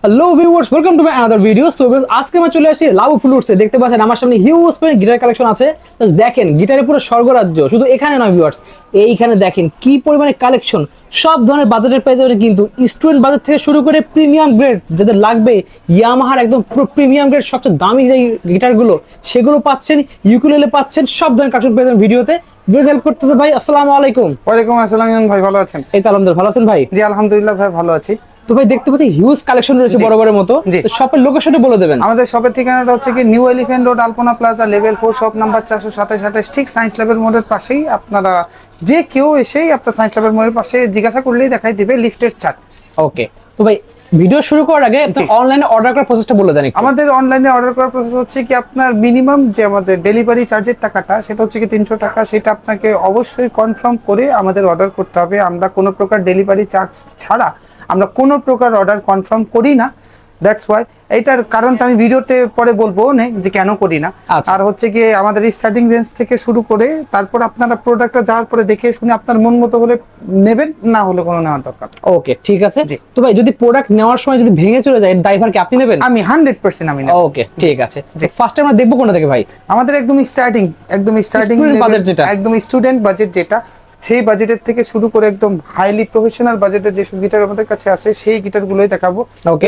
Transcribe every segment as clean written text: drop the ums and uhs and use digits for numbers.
Hello viewers, welcome to my another video. So আজকে আমরা চলে আসি লাভ ফ্লুটসে। দেখতে পাচ্ছেন আমার সামনে হিউজ পরিমাণ গিটার কালেকশন আছে। Just দেখেন গিটারের পুরো স্বর্গরাজ্য। শুধু এখানে না ভিউয়ার্স, এইখানে দেখেন কি পরিমাণে কালেকশন। সব ধরনের বাজেটের প্রাইস হবে, কিন্তু স্টুডেন্ট বাজেট থেকে শুরু করে প্রিমিয়াম গ্রেড যাদের লাগবে, ইয়ামাহার একদম পুরো প্রিমিয়াম গ্রেড সবচেয়ে দামি যে গিটারগুলো সেগুলো পাচ্ছেন, ইউকুলেলে পাচ্ছেন, সব ধরনের কালেকশন পেয়ে যাবেন ভিডিওতে। ভিডিও হেল্প করতেছে ভাই। আসসালামু আলাইকুম। ওয়ালাইকুম আসসালাম। ভাই ভালো আছেন? এই তো আলহামদুলিল্লাহ, ভালো আছেন ভাই? জি আলহামদুলিল্লাহ ভাই ভালো আছি। তো ভাই দেখতে পাচ্ছি হিউজ কালেকশন রয়েছে বড় বড় মতো। তো শপের লোকেশনটা বলে দেবেন। আমাদের শপের ঠিকানাটা হচ্ছে কি নিউ এলিফ্যান্ট রোড, আলপনা প্লাজা, লেভেল 4, শপ নাম্বার 427, ঠিক সায়েন্স ল্যাবের মোড়ের পাশেই। আপনারা যে কেউ এসেই আপনার সায়েন্স ল্যাবের মোড়ের পাশে জিজ্ঞাসা করলেই দেখাই দিবে লিফটের চার্ট। ওকে, তো ভাই ভিডিও শুরু করার আগে অনলাইনে অর্ডার করার প্রসেসটা বলে দেন। আমাদের অনলাইনে অর্ডার করার প্রসেস হচ্ছে কি, আপনার মিনিমাম যে আমাদের ডেলিভারি চার্জের টাকাটা সেটা হচ্ছে কি 300 টাকা। সেটা আপনাকে অবশ্যই কনফার্ম করে আমাদের অর্ডার করতে হবে। আমরা কোনো প্রকার ডেলিভারি চার্জ ছাড়া আমরা কোনো প্রকার অর্ডার কনফার্ম করি না। দ্যাটস ওয়াই, এইটার কারণটা আমি ভিডিওতে পরে বলবো না যে কেন করি না। আর হচ্ছে কি আমাদের স্টার্টিং রেঞ্জ থেকে শুরু করে তারপর আপনারা প্রোডাক্টটা যাওয়ার পরে দেখে শুনে আপনার মন মতো হলে নেবেন, না হলে কোনো নেওয়ার দরকার। ওকে ঠিক আছে। তো ভাই যদি প্রোডাক্ট নেওয়ার সময় যদি ভেঙে চলে যায়, ড্রাইভার কি আপনি নেবেন? আমি 100% আমি নেব। ওকে ঠিক আছে। ফার্স্ট আমরা দেখবো কোনটা থেকে ভাই? আমাদের একদম স্টার্টিং বাজেট যেটা, একদম স্টুডেন্ট বাজেট যেটা, সেই বাজেটের থেকে শুরু করে একদম হাইলি প্রফেশনাল বাজেটের যেসব গিটার আমাদের কাছে আছে সেই গিটারগুলোই দেখাবো।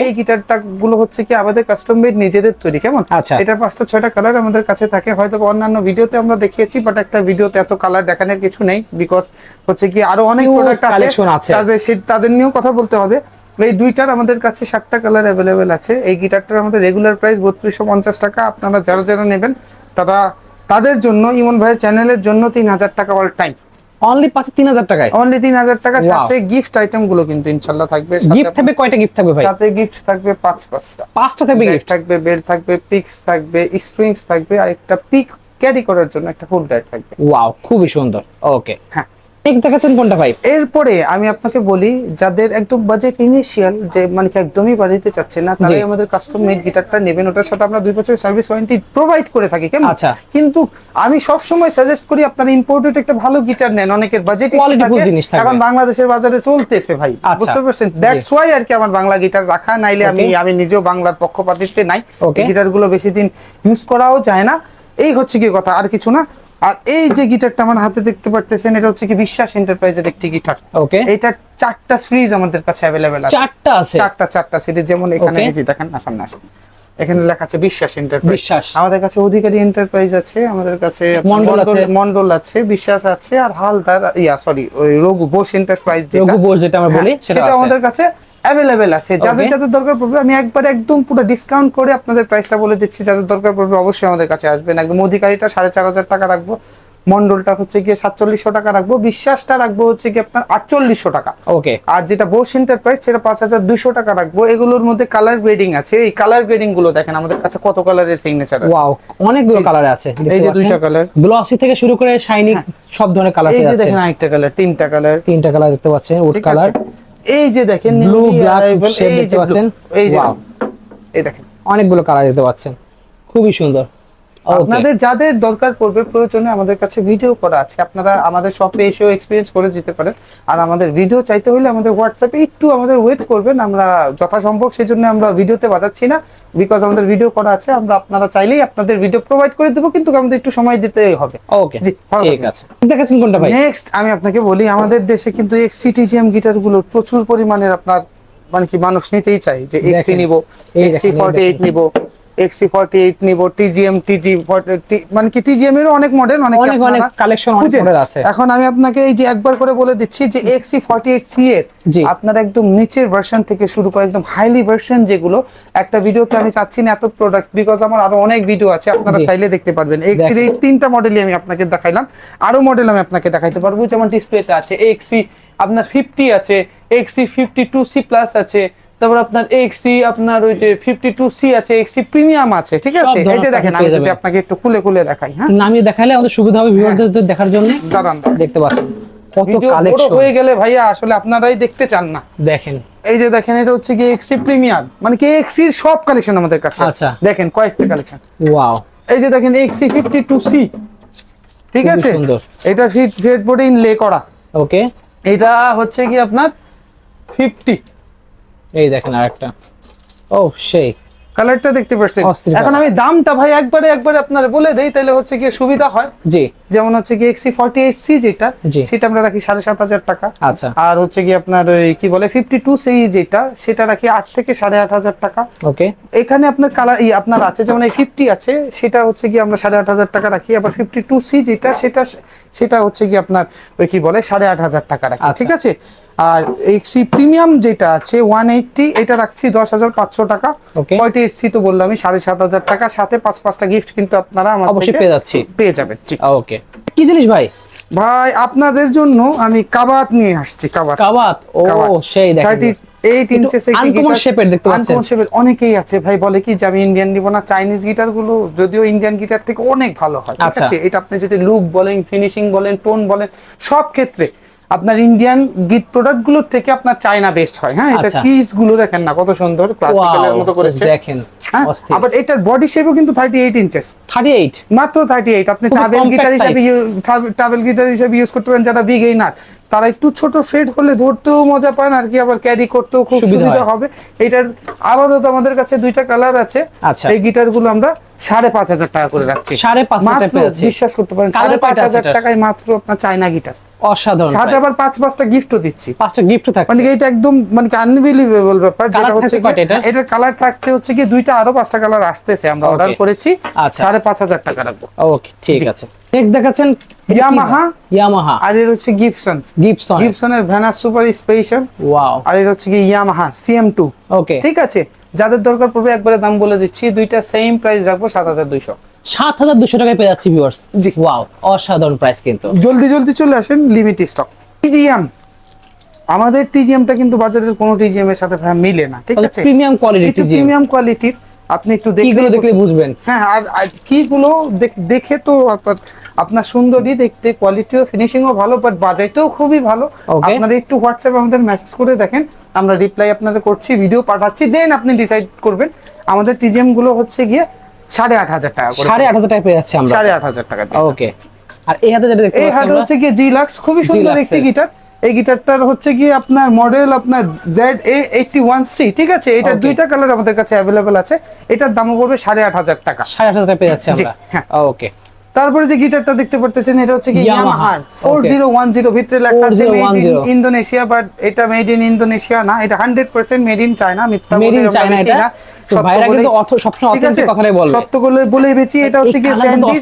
এই গিটারটা গুলো হচ্ছে কি আমাদের কাস্টম মেড, নিজেদের তৈরি। কেমন? এটা 5টা 6টা কালার আমাদের কাছে থাকে। হয়তো অন্যান্য ভিডিওতে আমরা দেখিয়েছি, বাট একটা ভিডিওতে এত কালার দেখানোর কিছু নেই, বিকজ হচ্ছে কি আরো অনেক প্রোডাক্ট আছে, তাদের নিয়েও কথা বলতে হবে। এই দুইটার আমাদের কাছে 7টা কালার অ্যাভেলেবেল আছে। এই গিটারটার আমাদের রেগুলার প্রাইস 3250 টাকা। আপনারা যারা যারা নেবেন তাদের জন্য, ইমন ভাইয়ের চ্যানেলের জন্য 3000 টাকা অল টাইম অনলি 3000 টাকায়। অনলি 3000 টাকা। সাথে গিফট আইটেম গুলো কিন্তু ইনশাআল্লাহ থাকবে। গিফট থাকবে কয়টা? গিফট থাকবে ভাই? সাথে গিফট থাকবে 5টা। 5টা থাকবে গিফট। থাকবে বেল্ট থাকবে, পিক্স থাকবে, স্ট্রিংস থাকবে, আর একটা পিক ক্যারি করার জন্য একটা ফুল গাইড থাকবে। ওয়াও, খুবই সুন্দর। ওকে হ্যাঁ, নেক্সট দেখাচ্ছেন কোনটা ভাই? এরপরে আমি আপনাকে বলি, যাদের একদম বাজেট ইনিশিয়াল, যে মানে কি একদমই বাড়িতে চাচ্ছে না, তারাই আমাদের কাস্টম মেড গিটারটা নেবেন। ওটার সাথে আমরা 2 বছরের সার্ভিস ওয়ারেন্টি প্রোভাইড করে থাকি। কেমন? আচ্ছা, কিন্তু আমি সব সময় সাজেস্ট করি আপনারা ইম্পোর্টেড একটা ভালো গিটার নেন। অনেকের বাজেট এখন বাংলাদেশের বাজারে চলতেছে ভাই, বুঝতে পারছেন? দ্যাটস ওয়াই আর কি আমার বাংলা গিটার রাখা। নাইলে আমি নিজেও বাংলার পক্ষপাতিত্বে নাই। গিটার গুলো বেশি দিন ইউজ করাও যায় না, এই হচ্ছে কি কথা, আর কিছু না। আর এই যে গিটারটা আমার হাতে দেখতে পারতেছেন, এটা হচ্ছে কি বিশ্বাস এন্টারপ্রাইজের একটি গিটার। ওকে, এটা 4টা ফ্রিজ আমাদের কাছে अवेलेबल আছে। 4টা আছে? 4টা সিরিজ। যেমন এখানে এই যে দেখেন, সামনে আসেন, এখানে লেখা আছে বিশ্বাস এন্টারপ্রাইজ। আমাদের কাছে অধিকারী এন্টারপ্রাইজ আছে, আমাদের কাছে মন্ডল আছে, বিশ্বাস আছে, আর হালদার ওই রঘু বোস এন্টারপ্রাইজ, যেটা আমরা বলি, সেটা আমাদের কাছে অ্যাভেলেবেল আছে। যাদের যাদের দরকার পড়বে আমি একবার একদম পুরো ডিসকাউন্ট করে আপনাদের প্রাইসটা বলে দিচ্ছি। যাদের দরকার পড়বে অবশ্যই আমাদের কাছে আসবেন। একদম অধিকারীটা 4500 টাকা রাখবো, মন্ডলটা হচ্ছে গিয়ে 4700 টাকা রাখবো, বিশ্বাসটা রাখবো হচ্ছে কি আপনার 4800 টাকা। ওকে, আর যেটা বোস এন্টারপ্রাইজ সেটা 5200 টাকা রাখবো। এগুলোর মধ্যে কালার গ্রেডিং আছে। এই কালার গ্রেডিং গুলো দেখেন আমাদের কাছে কত কালারের সিগনেচার আছে। ওয়াও, অনেকগুলো কালার আছে। এই যে 2টা কালার, গ্লসি থেকে শুরু করে শাইনি, সব ধরনের কালার আছে। এই যে দেখেন আরেকটা কালার, 3টা কালার দেখতে পাচ্ছেন, উড কালার। এই যে দেখেন ব্লু ব্ল্যাক শেড দেখতে পাচ্ছেন। এই যে এই দেখেন অনেকগুলো কালার দেখতে পাচ্ছেন, খুবই সুন্দর। আপনাদের যাদের দরকার পড়বে প্রয়োজনে আমাদের কাছে ভিডিও করা আছে। আপনারা আমাদের শপে এসেও এক্সপেরিয়েন্স করে যেতে পারেন। আর আমাদের ভিডিও চাইতে হলে আমাদের হোয়াটসঅ্যাপে একটু আমাদের ওয়েট করবেন। আমরা যথাসম্ভব সেজন্য আমরা ভিডিওতে বাজাচ্ছি না, বিকজ আমাদের ভিডিও করা আছে। আপনারা চাইলেই আপনাদের ভিডিও প্রোভাইড করে দেবো, কিন্তু আমাদের একটু সময় দিতে হবে। ওকে জি, ঠিক আছে। দেখাচ্ছেন কোনটা ভাই? নেক্সট আমি আপনাকে বলি, আমাদের দেশে কিন্তু XC-TGM গিটারগুলো প্রচুর পরিমাণের আপনার মানে কি মানুষ নিতেই চাই, যে XC নিব, XC48 নিব, XC48 নিব, TGM মানে কি TGM এরও অনেক মডেল, অনেক কালেকশন আছে। এখন আমি আপনাকে এই যে একবার করে বলে দিচ্ছি যে XC48C এর আপনার একদম নিচের ভার্সন থেকে শুরু করে একদম হাইলি ভার্সন, যেগুলো একটা ভিডিওতে আমি চাচ্ছি না এত প্রোডাক্ট, বিকজ আমার আরো অনেক ভিডিও আছে, আপনারা চাইলে দেখতে পারবেন। XC এর এই 3টা মডেলই আমি আপনাকে দেখাইলাম, আরো মডেল আমি আপনাকে দেখাইতে পারবো। যেমন ডিসপ্লেতে আছে XC আপনার 50 আছে, XC52C প্লাস আছে, তারপর আপনার XC আপনার ওই যে 52C আছে, XC প্রিমিয়াম আছে। ঠিক আছে, এই যে দেখেন, আমি যদি আপনাকে একটু খুলে দেখাই, হ্যাঁ নামিয়ে দেখালে আমাদের সুবিধা হবে ভিউয়ারদের দেখার জন্য। দাঁড়ান, দেখতে পাচ্ছেন কত কালেকশন। বড় হয়ে গেলে ভাইয়া আসলে আপনারাই দেখতে চান না। দেখেন এই যে দেখেন, এটা হচ্ছে কি XC প্রিমিয়াম, মানে কি XC এর সব কালেকশন আমাদের কাছে আছে। দেখেন কয়েকটা কালেকশন। ওয়াও, এই যে দেখেন XC52C, ঠিক আছে, এটা ফ্রেটবোর্ডে ইনলে করা। ওকে, এটা হচ্ছে কি আপনার 50। এই দেখেন আরেকটা ও সেই কালারটা দেখতে পাচ্ছেন। এখন আমি দামটা ভাই একবারে আপনারা বলে দেই, তাহলে হচ্ছে কি সুবিধা হয়। জি, যেমন হচ্ছে কি XC48C যেটা, সেটা আমরা রাখি 7,500 টাকা। আচ্ছা। আর হচ্ছে কি আপনার ওই কি বলে 52C যেটা, সেটা রাখি 8 থেকে 8,500 টাকা। ওকে, এখানে আপনার কালার আপনার আছে, যেমন এই 50 আছে, সেটা হচ্ছে কি আমরা 8,500 টাকা রাখি। আবার 52C যেটা, সেটা হচ্ছে কি আপনার ওই কি বলে 8,500 টাকা রাখি, ঠিক আছে। আর XC প্রিমিয়াম যেটা আছে 180, এটা রাখছি 10,500 টাকা। 48C তো বললাম আমি 7,500 টাকা, সাথে 5-5টা গিফট কিন্তু আপনারা আমাদের অবশ্যই পেয়ে যাবেন। ঠিক, ওকে। কি জিনিস ভাই? ভাই আপনাদের জন্য আমি কাবাত নিয়ে আসছি। কাবাত, ও সেই দেখেন 8 ইঞ্চেস একটি গিটার, শেপের দেখতে পাচ্ছেন। আনকমন শেপের। অনেকেই আছে ভাই বলে কি যে আমি ইন্ডিয়ান নিব না, চাইনিজ গিটার গুলো যদিও ইন্ডিয়ান গিটার থেকে অনেক ভালো হয়, ঠিক আছে। এটা আপনি যদি লুক বলেন, ফিনিশিং বলেন, টোন বলেন, সব ক্ষেত্রে আপনার ইন্ডিয়ান গিট প্রোডাক্ট গুলোর থেকে আপনার চায়না বেস্ট হয়। হ্যাঁ, এটা কিস গুলো দেখেন না কত সুন্দর, ক্লাসিক্যালের মতো করেছে দেখেন। আবার এটার বডি শেপও কিন্তু 38 ইঞ্চেস, 38 মাত্র 38। আপনি ট্রাভেল গিটার হিসেবে ইউজ করতে পারেন। যারা বিগিনার তারা একটু ছোট ফ্রেড হলে ধরতেও মজা পান আর কি, আবার ক্যারি করতেও খুব সুবিধা হবে। এটার আপাতত আমাদের কাছে 2টা কালার আছে। এই গিটার গুলো আমরা 5,500 টাকা করে রাখছি। 5,500 বিশ্বাস করতে পারেন, 5,500 টাকায় মাত্র আপনার চায়না গিটার। অসাধারণ। সাথে আবার 5-5টা গিফটও দিচ্ছি। 5টা গিফটও থাকছে, মানে এটা একদম মানে আনবিলিভেবল ব্যাপার। যেটা হচ্ছে এটার কালার থাকছে হচ্ছে কি 2টা, আরো 5টা কালার আসতেছে, আমরা অর্ডার করেছি। 5,500 টাকা রাখবো। ওকে, ঠিক আছে। নেক্সট দেখাচ্ছেন ইয়ামাহা, আর এর হচ্ছে গিবসনের ভ্যানাস সুপার স্পেশাল। ওয়াও। আর এর হচ্ছে কি ইয়ামাহা CM2। ওকে, ঠিক আছে। যাদের দরকার পড়বে একবারে দাম বলে দিচ্ছি, দুইটা সেম প্রাইস রাখবো 7,200। 7,200 টাকায় পেয়ে যাচ্ছি ভিউয়ার্স। জি, ওয়াও, অসাধারণ প্রাইস কিন্তু। জলদি চলে আসেন, লিমিটেড স্টক। টিজিএম, আমাদের টিজিএমটা কিন্তু বাজারের কোনো টিজিএম এর সাথে মিলে না, ঠিক আছে। প্রিমিয়াম কোয়ালিটি, প্রিমিয়াম কোয়ালিটির। আপনি একটু দেখলে বুঝবেন। হ্যাঁ, আর কিগুলো দেখে তো আপনার সুন্দরই দেখতে, কোয়ালিটিও ফিনিশিংও ভালো, বাট বাজাইতেও খুবই ভালো। আপনারা একটু হোয়াটসঅ্যাপে আমাদের মেসেজ করে দেখেন, আমরা রিপ্লাই আপনাদের করছি, ভিডিও পাঠাচ্ছি, দেন আপনি ডিসাইড করবেন। আমাদের টিজিএম গুলো হচ্ছে গিয়ে 8,500 টাকা করে। 8,500 টাকা পেয়ে যাচ্ছে আমরা, 8,500 টাকা। ওকে। আর এই হাতে যেটা দেখতে পাচ্ছেন, এই হাতে হচ্ছে গিয়ে জিলাক্স, খুবই সুন্দর একটি গিটার। এই গিটারটার হচ্ছে কি আপনার মডেল আপনার ZA81C, ঠিক আছে। এটার 2টা কালার আমাদের কাছে अवेलेबल আছে। এটার দামও পড়বে 8,500 টাকা। 8,500 টাকা পেয়ে যাচ্ছে আমরা। হ্যাঁ, ওকে। তারপরে যে গিটারটা দেখতে পারতেছেন, এটা হচ্ছে কি ইয়ামাহা 4010, ভিতরে লেখা আছে মেড ইন ইন্দোনেশিয়া, বাট এটা মেড ইন ইন্দোনেশিয়া না, এটা 100% মেড ইন চায়না। মিথ্যা বলে আমরা বেচি না, সত্য বলে সবসময় অথেন্টিক কথাই বলবে, সত্য বলে বেচি। এটা হচ্ছে কি স্যান্ডি,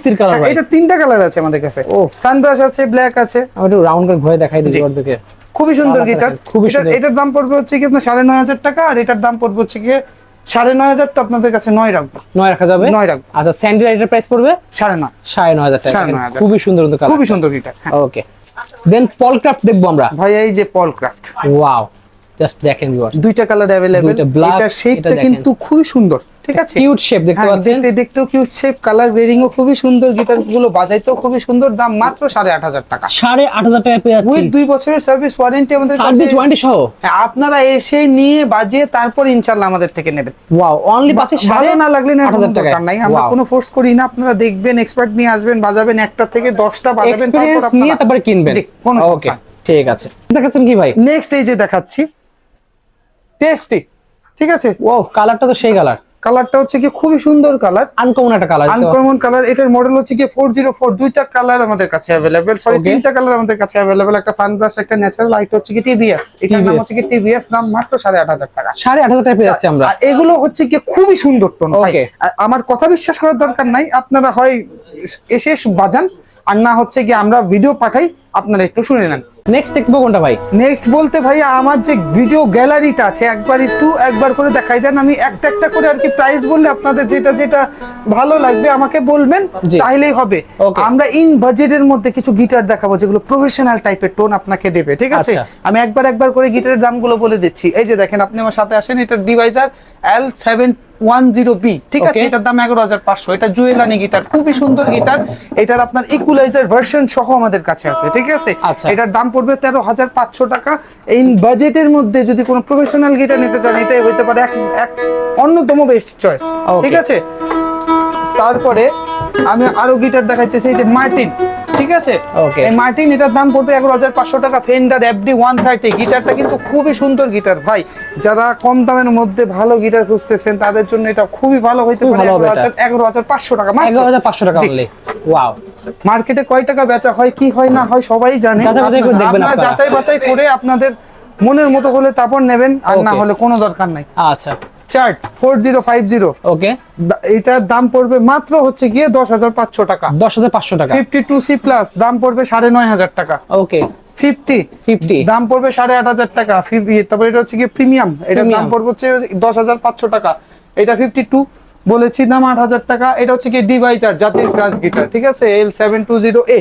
এটা 3টা কালার আছে আমাদের কাছে। সানব্রাশ আছে, ব্ল্যাক আছে। আমি একটু রাউন্ড করে ঘুরে দেখাই দিই ওরদিকে। খুবই সুন্দর গিটার। এটার দাম পড়বে হচ্ছে কি আপনার 9,500 টাকা, আর এটার দাম পড়বে হচ্ছে কি 9,500। তো আপনাদের কাছে 9 রাখবো। 9 রাখা যাবে? 9 রাখবো। আচ্ছা, স্যান্ডি রাইডের প্রাইস পড়বে 9,500 টাকা। খুবই সুন্দর কালার, খুবই সুন্দর গিটার। ওকে, দেন পলক্রাফট দেখবো আমরা। ভাই এই যে পলক্রাফট, ওয়াও, জাস্ট দেখেন ভিউয়ার্স, 2টা কালার अवेलेबल। এটার শেপটা কিন্তু খুবই সুন্দর, ঠিক আছে। কিউট শেপ দেখতে পাচ্ছেন, দেখতেও কিউট শেপ, কালার গ্রেডিংও খুবই সুন্দর। গিটারগুলো বাজাইতেও খুবই সুন্দর। দাম মাত্র 8,500 টাকা। 8,500 টাকা পেয়ে যাচ্ছি, উইথ 2 বছরের সার্ভিস ওয়ারেন্টি আমাদের কাছে। সার্ভিস ওয়ারেন্টি সহ। হ্যাঁ, আপনারা এসে নিয়ে বাজিয়ে তারপর ইনশাআল্লাহ আমাদের থেকে নেবেন। ওয়াও, অনলি পাচ্ছে, ভালো না লাগলে না, দরকার নাই, আমরা কোনো ফোর্স করি না। আপনারা দেখবেন, এক্সপার্ট নিয়ে আসবেন, বাজাবেন, একটা থেকে 10টা বাজাবেন, তারপর আপনারা তারপর কিনবেন। জি, কোনো সমস্যা নেই। ঠিক আছে, দেখাচ্ছেন কি ভাই? নেক্সট এই যে দেখাচ্ছি টেস্টি, ঠিক আছে। ও, কালারটা তো সেই কালারটা হচ্ছে কি খুবই সুন্দর কালার, আনকমন একটা কালার, আনকমন কালার। এটার মডেল হচ্ছে কি 404। 2টা কালার আমাদের কাছে अवेलेबल, সরি 3টা কালার আমাদের কাছে अवेलेबल। একটা সানব্রাশ, একটা ন্যাচারাল, লাইট হচ্ছে কি টিভিএস। এটার নাম হচ্ছে কি টিভিএস, দাম মাত্র 8,500 টাকা। 8,500 টাকা পেয়ে যাচ্ছে আমরা। আর এগুলো হচ্ছে কি খুবই সুন্দর টোন। ভাই আমার কথা বিশ্বাস করার দরকার নাই, আপনারা হয় এসে বাজান, আর না হচ্ছে কি আমরা ভিডিও পাঠাই, আপনারা একটু শুনে নেন। নেক্সট দেখবো কোনটা ভাই? নেক্সট বলতে ভাই আমার যে ভিডিও গ্যালারিটা আছে, একবার করে দেখাই দেন। আমি একটা করে আর কি প্রাইস বললে আপনাদের যেটা ভালো লাগবে আমাকে বলবেন, তাহলেই হবে। আমরা ইন বাজেটের মধ্যে কিছু গিটার দেখাবো যেগুলো প্রফেশনাল টাইপের টোন আপনাকে দেবে, ঠিক আছে। আমি একবার করে গিটারের দামগুলো বলে দিচ্ছি। এই যে দেখেন, আপনি আমার সাথে আসেন, এটা ডিভাইজার L710B, ঠিক আছে। এটার দাম 11,500। এটা জুয়েলানি গিটার, খুবই সুন্দর গিটার। এটার আপনার ইকুয়ালাইজার ভার্সন সহ আমাদের কাছে আছে, ঠিক আছে। এটার দাম পড়বে 13,500 টাকা। এই বাজেটের মধ্যে যদি কোনো প্রফেশনাল গিটার নিতে চান, এটাই হতে পারে এক অন্যতম বেস্ট চয়েস, ঠিক আছে। তারপরে আমি আরো গিটার দেখাইতেছি, এই যে মার্টিন ঠিক আছে। Okay. এই মার্টিন এটার দাম পড়বে 11,500 টাকা। ফেন্ডার FD 130 গিটারটা কিন্তু খুবই সুন্দর গিটার ভাই, যারা কম দামের মধ্যে ভালো গিটার খুঁজতেছেন তাদের জন্য এটা খুবই ভালো হইতে খুব পারে। ভালো হবে এটা। 11,500 টাকা মাত্র। 11,500 টাকা জি। অনলি। ওয়াও, মার্কেটে কয় টাকা বেচা হয় কি হয় না হয় সবাই জানে, যাচাই বাছাই করে দেখবেন আপনারা আপনারা। যাচাই বাছাই করে আপনাদের মনের মতো হলে তারপর নেবেন, আর না Okay. হলে কোনো দরকার নাই। আচ্ছা চার্ট 4050 ওকে, এটার দাম পড়বে মাত্র হচ্ছে গিয়ে 10,500 টাকা। 10,500 টাকা। 52C প্লাস দাম পড়বে 9,500 টাকা। ওকে 50 দাম পড়বে 8,500 টাকা। তারপরে এটা হচ্ছে গিয়ে প্রিমিয়াম, এটার দাম Premium। পড়বে হচ্ছে 10,500 টাকা। এটা 52 বলেছি দাম 8,000 টাকা। এটা হচ্ছে গিয়ে ডিভাইজার জাতীয় ক্লাস গিটার, ঠিক আছে, L720A,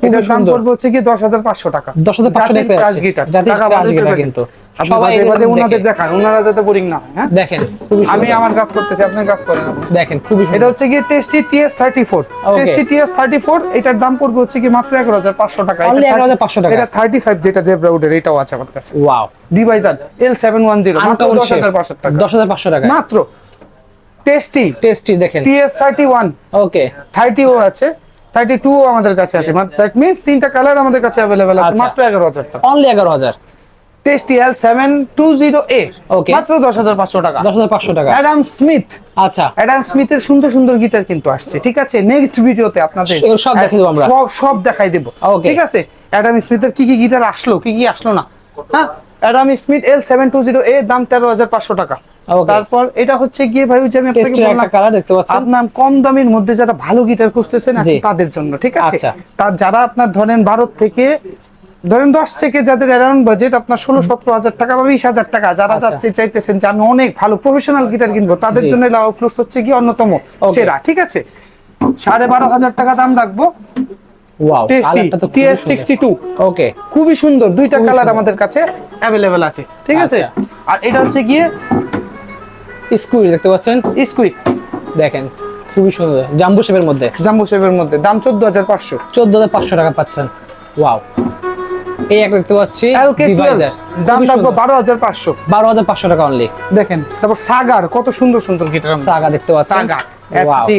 এটার দাম সুন্দর। পড়বে হচ্ছে গিয়ে 10,500 টাকা। 10,500 জাতীয় টাকা ক্লাস গিটার, জাতীয় টাকা ক্লাস বাজে গিটার দেবেন। কিন্তু আপনি সবাই বাজে বাজে এরকম ওনাদের দেখে। দেখান, ওনারা যাতে বোরিং না হয়। হ্যাঁ দেখেন খুবই আমি সুন্দর। আমার কাজ করতেছি, আপনার কাজ করেন আপনি। দেখেন খুবই এটা সুন্দর। হচ্ছে গিয়ে tasty TS34। Okay. Tasty TS34 এটার দাম পড়বে হচ্ছে কি মাত্র 11,500 টাকা। Only 11,500 টাকা। এটা 35 যেটা জেব্রা উডের, এটাও আছে আমার কাছে। ওয়াও, ডিভাইজার L710 মাত্র আনকমন শেপ 10,500 টাকা। 10,500 টাকা মাত্র। টেস্টি টেস্টি দেখেন। TS31 ওকে 30ও আছে, 32ও আমাদের কাছে আছে। দ্যাট মিন্স তিনটা কালার আমাদের কাছে अवेलेबल আছে, আচ্ছা। মাত্র 11,000 টাকা। অনলি 11,000। Tasty L720A Okay. মাত্র 10,500 টাকা। 10,500 টাকা। অ্যাডাম স্মিথ, আচ্ছা অ্যাডাম স্মিথের সুন্দর সুন্দর গিটার কিন্তু আসছে, ঠিক আছে। নেক্সট ভিডিওতে আপনাদের এগুলো সব দেখিয়ে দেবো আমরা। সব দেখাই দেব, Okay. ঠিক আছে। অ্যাডাম স্মিথের কি কি গিটার আসলো, কি কি আসলো না। হ্যাঁ, অ্যাডাম স্মিথ L720A দাম 13,500 টাকা। Okay. তারপর এটা হচ্ছে গিয়ে ভাই ওই যে আমি আপনাকে টেস্টের একটা বললাম, কালার দেখতে পাচ্ছেন। আপনার কম দামের মধ্যে যারা ভালো গিটার খুঁজতেছেন জি। তাদের জন্য, ঠিক আছে। আচ্ছা। তার যারা আপনার ধরেন 12 থেকে ধরেন 10 থেকে যাদের অ্যারাউন্ড বাজেট আপনার 16-17 টাকা বা 20,000 টাকা, যারা আচ্ছা। চাইতেছেন যে আমি অনেক ভালো প্রফেশনাল গিটার কিনবো, তাদের জি। জন্য লাভ ফ্লুস হচ্ছে কি অন্যতম সেরা, ঠিক আছে। 12,500 টাকা দাম রাখবো। ওয়াও, টেস্টি কালারটা তো TS62 ওকে খুবই সুন্দর, দুইটা খুবই কালার সুন্দর। আমাদের কাছে অ্যাভেলেবেল আছে, ঠিক আছে। আচ্ছা। আর এটা হচ্ছে গিয়ে স্কুই দেখতে পাচ্ছেন। স্কুইক দেখেন খুবই সুন্দর, জাম্বো শেপের মধ্যে। জাম্বো শেপের মধ্যে, দাম 14,500। 14,500 টাকা পাচ্ছেন। ওয়াও, এই একটা দেখতে পাচ্ছি LK12 ডিভাইজার, দাম রাখবো 12,500। 12,500 টাকা অনলি। দেখেন তারপর সাগার, কত সুন্দর সুন্দর গিটার। সাগা দেখতে পাচ্ছেন। Saga Wow. F6,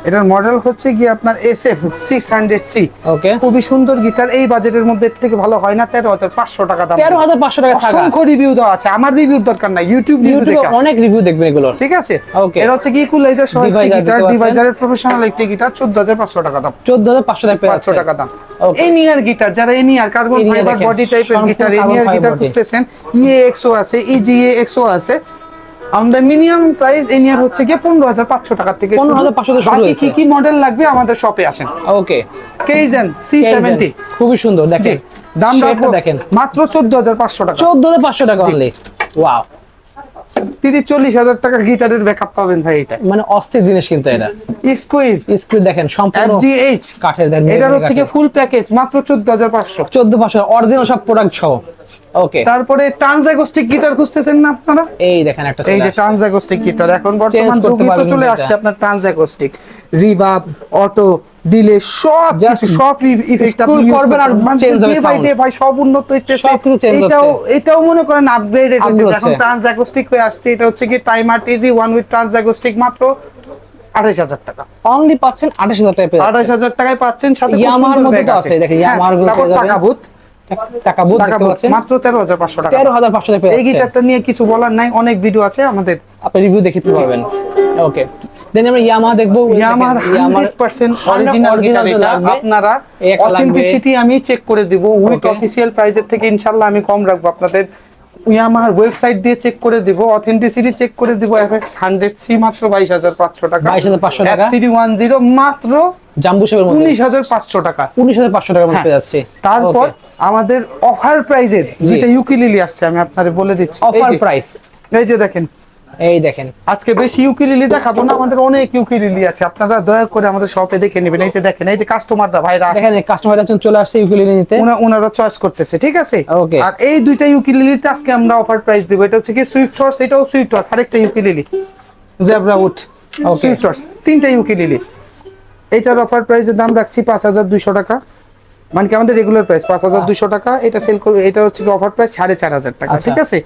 এটার মডেল হচ্ছে গিয়ে আপনার SF 600C। ওকে খুবই সুন্দর গিটার, এই বাজেটের মধ্যে এর থেকে ভালো হয় না। 13,500 টাকা দাম। 13,500 টাকা সাগা। অসংখ্য রিভিউ দেওয়া আছে, আমার রিভিউর দরকার নাই, ইউটিউব রিভিউ ইউটিউবে দেখে আসুন। অনেক রিভিউ দেখবেন এগুলোর। ঠিক আছে। Okay. এটা হচ্ছে কি ইকুয়ালাইজার সহ একটি Divisor গিটার, দেখতে পাচ্ছেন। ডিভাইজারের প্রফেশনাল একটি গিটার, 14,500 টাকা দাম। 14,500 টাকা পেয়ে 500 টাকা দাম। Okay. এনিয়ার গিটার, যারা এনিয়ার কার্বন Eniar ফাইবার দেখেন, বডি টাইপের সম্পূর্ণ guitar, carbon এনিয়ার fiber guitar body। খুঁজতেছেন, EAXO আছে, EGAXO আছে। আমাদের মিনিমাম প্রাইস এনিয়ার হচ্ছে গিয়ে 15,500 টাকা থেকে শুরু। 15,500 থেকে শুরু বাকি হয়েছে। কি কি মডেল লাগবে আমাদের শপে আসেন। ওকে কেইজেন C70 খুবই সুন্দর জি, দেখেন, দাম Shape টা রাখবো দেখেন মাত্র 14,500 টাকা। 14,500 টাকা অনলি। ওয়াও, 30-40,000 টাকা গিটারের ব্যাকআপ পাবেন ভাই। এটা মানে অস্থির জিনিস কিন্তু এটা। স্কুইজ স্ক্রিন দেখেন সম্পূর্ণ FGH কাঠের দেখেন। এটার হচ্ছে কি ফুল প্যাকেজ মাত্র 14,500। 14,500 অরিজিনাল সব প্রোডাক্ট সহ। ওকে, তারপরে ট্রান্সঅ্যাকোস্টিক গিটার খুঁজতেছেন না আপনারা? এই দেখেন একটা এই যে চলে ট্রান্সঅ্যাকোস্টিক গিটার এখন বর্তমান করতে যুগে তো পারবেন চলে এটা। আসছে আপনার ট্রান্সঅ্যাকোস্টিক, রিভার্ব, অটো, ডিলে সব Just কিছু, সব ইফেক্ট আপনি scroll ইউজ করবেন আর change হবে ডে বাই sound। ডে ভাই সব উন্নত হইতেছে। সবকিছু change এটাও হচ্ছে। এটাও মনে করেন আপগ্রেডেড Upgrade হইতেছে, এখন হচ্ছে। ট্রান্সঅ্যাকোস্টিক হয়ে আসছে। এটা হচ্ছে কি টাইমার টিজি 1 উইথ ট্রান্সঅ্যাকোস্টিক মাত্র 28,000 টাকা। অনলি পাচ্ছেন 28,000 টাকা পেয়ে যাচ্ছেন। 28,000 টাকায় পাচ্ছেন, সাথে খুব Yamahaর সুন্দর মধ্যে ব্যাগ তো আছে। আছে, দেখেন, হ্যাঁ, Yamahaর গুলো তারপর পেয়ে যাবেন। টাকাবুত টাকা বুট দেখতে পাচ্ছেন মাত্র 13,500 টাকা। 13,500 টাকা পেয়ে এই যাচ্ছেন। গিটারটা নিয়ে কিছু বলার নাই, অনেক ভিডিও আছে আমাদের। আপনি রিভিউ দেখে নিতে পারবেন। ওকে, দেন আমরা ইয়ামাহা দেখবো। ইয়ামাহার 100% অরিজিনাল গিটার এটা। আপনারা এই একটা লাগবে। অথেন্টিসিটি আমি চেক করে দিব উইথ Okay. অফিশিয়াল প্রাইসের থেকে, ইনশাআল্লাহ আমি কম রাখবো। আপনাদের ইয়ামাহার ওয়েবসাইট দিয়ে চেক করে দিব, অথেন্টিসিটি চেক করে দিব। FX 100C মাত্র 22,500 টাকা। 22,500 টাকা। F310 মাত্র জাম্বু শেপের মধ্যে 19,500 টাকা। 19,500 টাকার মধ্যে হ্যাঁ। পেয়ে যাচ্ছে। তারপর আমাদের অফার প্রাইজের জি। যেটা ইউকেলিলি আসছে, আমি আপনাদের বলে দিচ্ছি। এই অফার যে- প্রাইস এই যে দেখেন, এই দেখেন আজকে বেশি ইউকেলিলি দেখাবো না, আমাদের অনেক ইউকেলিলি আছে, আপনারা দয়া করে আমাদের শপে দেখে নেবেন। এই যে দেখেন, এই যে কাস্টমাররা ভাইরা আসছে, দেখেন কাস্টমার একজন চলে আসছে ইউকেলেলে নিতে। ওনারা চয়েস করতেছে, ঠিক আছে। Okay. আর এই দুইটা ইউকেলিলিতে আজকে আমরা অফার প্রাইস দিব। এটা হচ্ছে কি সুইফট হর্স, এটাও সুইফট হর্স, আরেকটা ইউকেলিলি জেব্রা উড, সুইফট হর্স, তিনটা ইউকেলিলি। এটার অফার প্রাইসের দাম রাখছি 5,200 টাকা, মানে কি আমাদের রেগুলার প্রাইস 5,200 টাকা। এটা সেল করবে, এটা হচ্ছে কি অফার প্রাইস 4,500 টাকা, আচ্ছা। ঠিক আছে।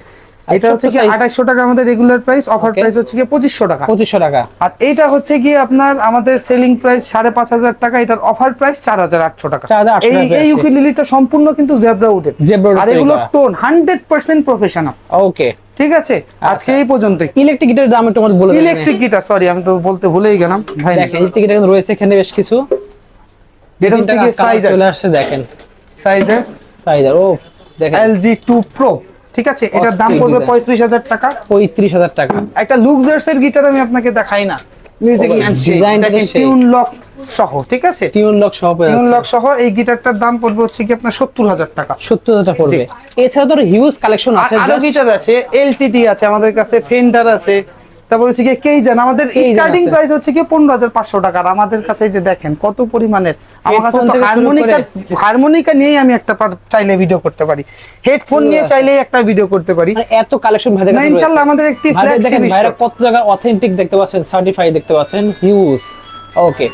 এটা হচ্ছে কি 2800 টাকা আমাদের রেগুলার প্রাইস, অফার প্রাইস হচ্ছে কি 2500 টাকা। 2500 টাকা। আর এইটা হচ্ছে কি আপনার আমাদের সেলিং প্রাইস 5500 টাকা, এটার অফার প্রাইস 4800 টাকা। এই ইউকেলেলেটা সম্পূর্ণ কিন্তু জেব্রা উডের, আর এগুলো টোন 100% প্রফেশনাল। ওকে, ঠিক আছে, আজকে এই পর্যন্তই। ইলেকট্রিক গিটারের দাম একটু আমাদের বলে দিন। ইলেকট্রিক গিটার, সরি আমি তো বলতে ভুলেই গেলাম ভাই। দেখেন ইলেকট্রিক গিটার কিন্তু রয়েছে এখানে বেশ কিছু। এটা হচ্ছে কি সাইজার চলে আসছে, দেখেন সাইজার ও দেখেন LG2 Pro। ঠিক আছে, এটার দাম পড়বে 35000 টাকা। 35000 টাকা। একটা লুক্সার্সের গিটার আমি আপনাকে দেখাই না, মিউজিক ডিজাইনটা টিউন লক সহ। ঠিক আছে, টিউন লক সহ এই গিটারটার দাম পড়বে হচ্ছে কি আপনার 70000 টাকা। 70000 টাকা পড়বে। এছাড়া তো হিউজ কালেকশন আছে, আরো গিটার আছে, LTT আছে আমাদের কাছে, ফেন্ডার আছে, তারপর হচ্ছে কি কেইজান। আমাদের স্টার্টিং প্রাইস হচ্ছে কি 15500 টাকা। আর আমাদের কাছে এই যে দেখেন কত পরিমাণের, আমার কাছে তো হারমোনিকা নিয়েই আমি একটা চাইলে ভিডিও করতে পারি, হেডফোন নিয়ে চাইলেই একটা ভিডিও করতে পারি। এত কালেকশন ভাইদের কাছে ইনশাআল্লাহ আমাদের একটি ফ্ল্যাগশিপ ভাইরা কত জায়গা অথেন্টিক দেখতে পাচ্ছেন, সার্টিফাইড দেখতে পাচ্ছেন, হিউজ। ওকে,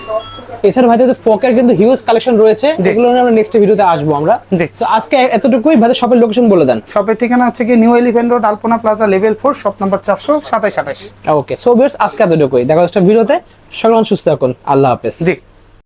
এছাড়া ভাইদের ফোকের কিন্তু হিউজ কালেকশন রয়েছে, যেগুলো নিয়ে আমরা নেক্সট ভিডিওতে আসবো আমরা। তো আজকে এতটুকুই, ভাইদের শপের লোকেশন বলে দেন। শপের ঠিকানা হচ্ছে কি নিউ এলিফ্যান্ট রোড, আলপনা প্লাজা, লেভেল 4, শপ নাম্বার 42728। ওকে, সো ভিউয়ার্স আজকে এতটুকুই, দেখা হচ্ছে ভিডিওতে। সকলে সুস্থ থাকুন, আল্লাহ হাফেজ। জি।